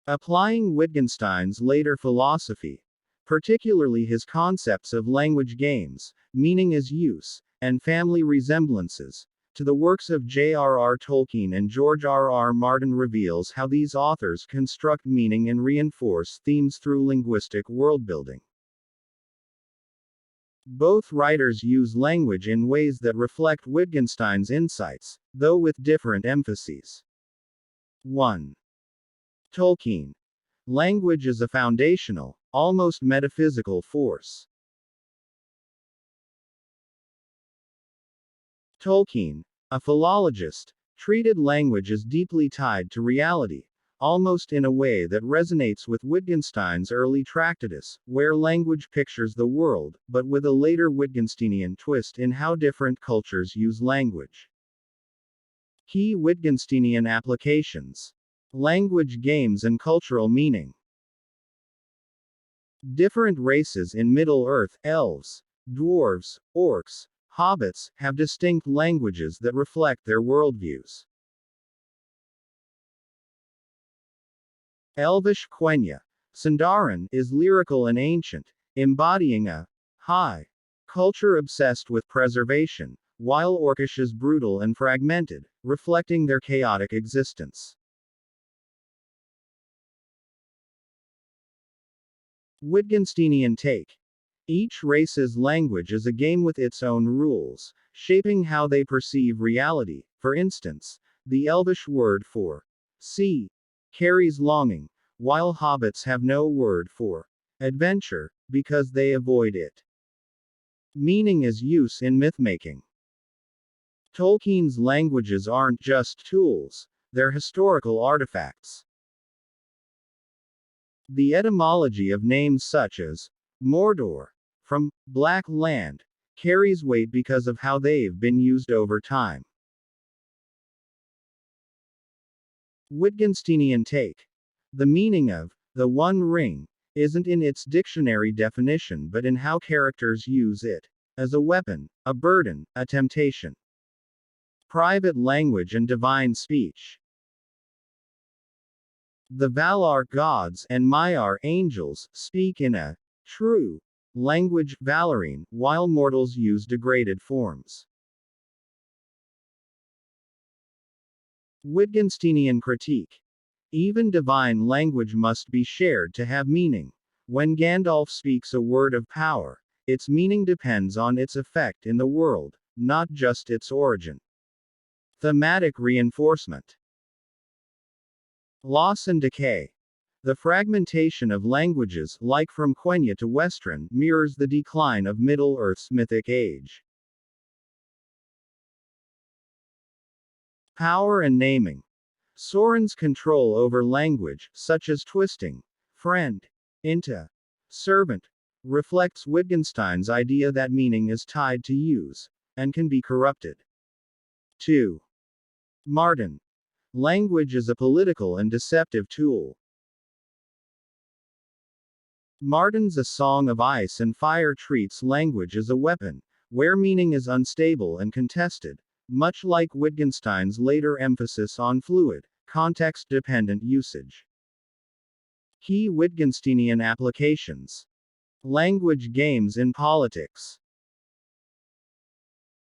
Applying Wittgenstein's later philosophy, particularly his concepts of language games, meaning as use, and family resemblances, to the works of J.R.R. Tolkien and George R.R. Martin reveals how these authors construct meaning and reinforce themes through linguistic worldbuilding. Both writers use language in ways that reflect Wittgenstein's insights, though with different emphases. 1. Tolkien. Language is a foundational, almost metaphysical force. Tolkien, a philologist, treated language as deeply tied to reality, almost in a way that resonates with Wittgenstein's early tractatus, where language pictures the world, but with a later Wittgensteinian twist in how different cultures use language. Key Wittgensteinian applications: language games and cultural meaning. Different races in Middle-earth, elves, dwarves, orcs, hobbits, have distinct languages that reflect their worldviews. Elvish Quenya. Sindarin is lyrical and ancient, embodying a high culture obsessed with preservation, while Orcish is brutal and fragmented, reflecting their chaotic existence. Wittgensteinian take. Each race's language is a game with its own rules, shaping how they perceive reality. For instance, the Elvish word for sea carries longing, while hobbits have no word for adventure, because they avoid it. Meaning as use in mythmaking. Tolkien's languages aren't just tools, they're historical artifacts. The etymology of names such as Mordor, from Black Land, carries weight because of how they've been used over time. Wittgensteinian take. The meaning of the One Ring isn't in its dictionary definition but in how characters use it as a weapon, a burden, a temptation. Private language and divine speech. The Valar gods and Maiar angels speak in a true language, Valarine, while mortals use degraded forms. Wittgensteinian critique. Even divine language must be shared to have meaning. When Gandalf speaks a word of power, its meaning depends on its effect in the world, not just its origin. Thematic reinforcement. Loss and decay. The fragmentation of languages, like from Quenya to Westron, mirrors the decline of Middle-earth's mythic age. Power and naming. Soren's control over language, such as twisting friend into servant, reflects Wittgenstein's idea that meaning is tied to use, and can be corrupted. 2. Martin. Language is a political and deceptive tool. Martin's A Song of Ice and Fire treats language as a weapon, where meaning is unstable and contested, much like Wittgenstein's later emphasis on fluid, context-dependent usage. Key Wittgensteinian applications. Language games in politics.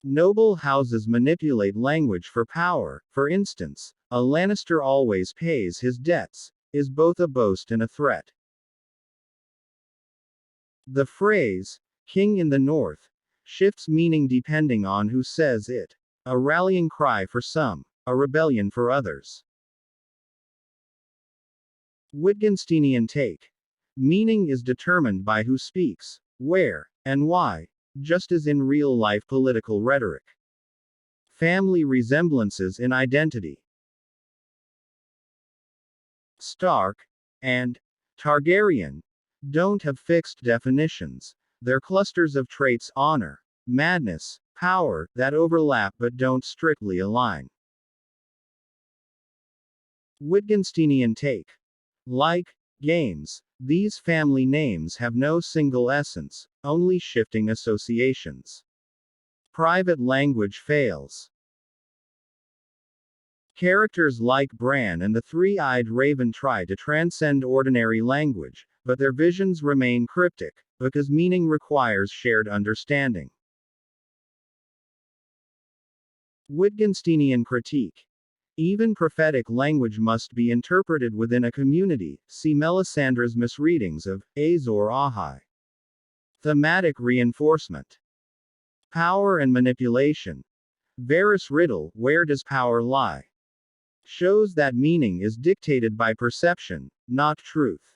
Noble houses manipulate language for power. For instance, a Lannister always pays his debts is both a boast and a threat. The phrase, King in the North, shifts meaning depending on who says it. A rallying cry for some, a rebellion for others. Wittgensteinian take. Meaning is determined by who speaks, where, and why, just as in real-life political rhetoric. Family resemblances in identity. Stark and Targaryen don't have fixed definitions. They're clusters of traits: honor, madness, power, that overlap but don't strictly align. Wittgensteinian take. Like games, these family names have no single essence, only shifting associations. Private language fails. Characters like Bran and the three-eyed raven try to transcend ordinary language, but their visions remain cryptic, because meaning requires shared understanding. Wittgensteinian critique. Even prophetic language must be interpreted within a community. See Melisandre's misreadings of Azor Ahai. Thematic reinforcement. Power and manipulation. Varys' riddle, where does power lie? Shows that meaning is dictated by perception, not truth.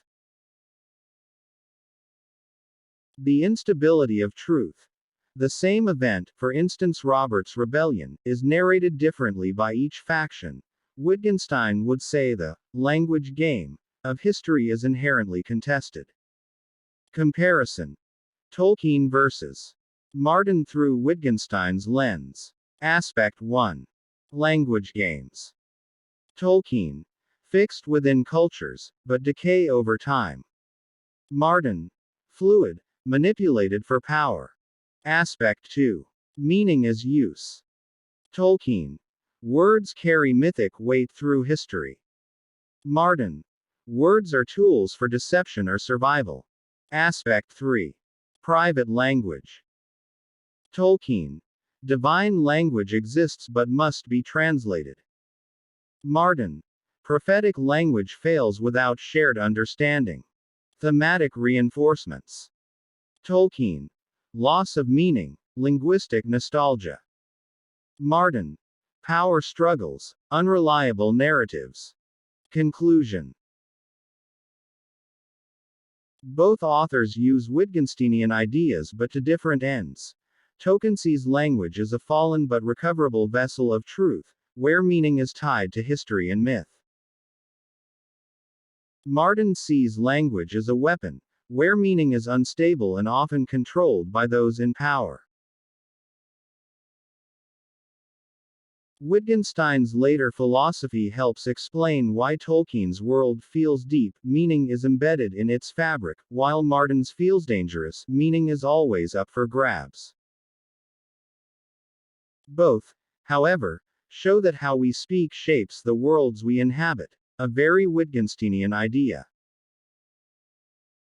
The instability of truth. The same event, for instance Robert's rebellion, is narrated differently by each faction. Wittgenstein would say the language game of history is inherently contested. Comparison. Tolkien versus Martin through Wittgenstein's lens. Aspect 1. Language games. Tolkien. Fixed within cultures, but decay over time. Martin. Fluid, manipulated for power. Aspect 2. Meaning as use. Tolkien. Words carry mythic weight through history. Martin. Words are tools for deception or survival. Aspect 3. Private language. Tolkien. Divine language exists but must be translated. Martin. Prophetic language fails without shared understanding. Thematic reinforcements. Tolkien. Loss of meaning, linguistic nostalgia. Martin. Power struggles, unreliable narratives. Conclusion. Both authors use Wittgensteinian ideas but to different ends. Tolkien sees language as a fallen but recoverable vessel of truth, where meaning is tied to history and myth. Martin sees language as a weapon, where meaning is unstable and often controlled by those in power. Wittgenstein's later philosophy helps explain why Tolkien's world feels deep, meaning is embedded in its fabric, while Martin's feels dangerous, meaning is always up for grabs. Both, however, show that how we speak shapes the worlds we inhabit, a very Wittgensteinian idea.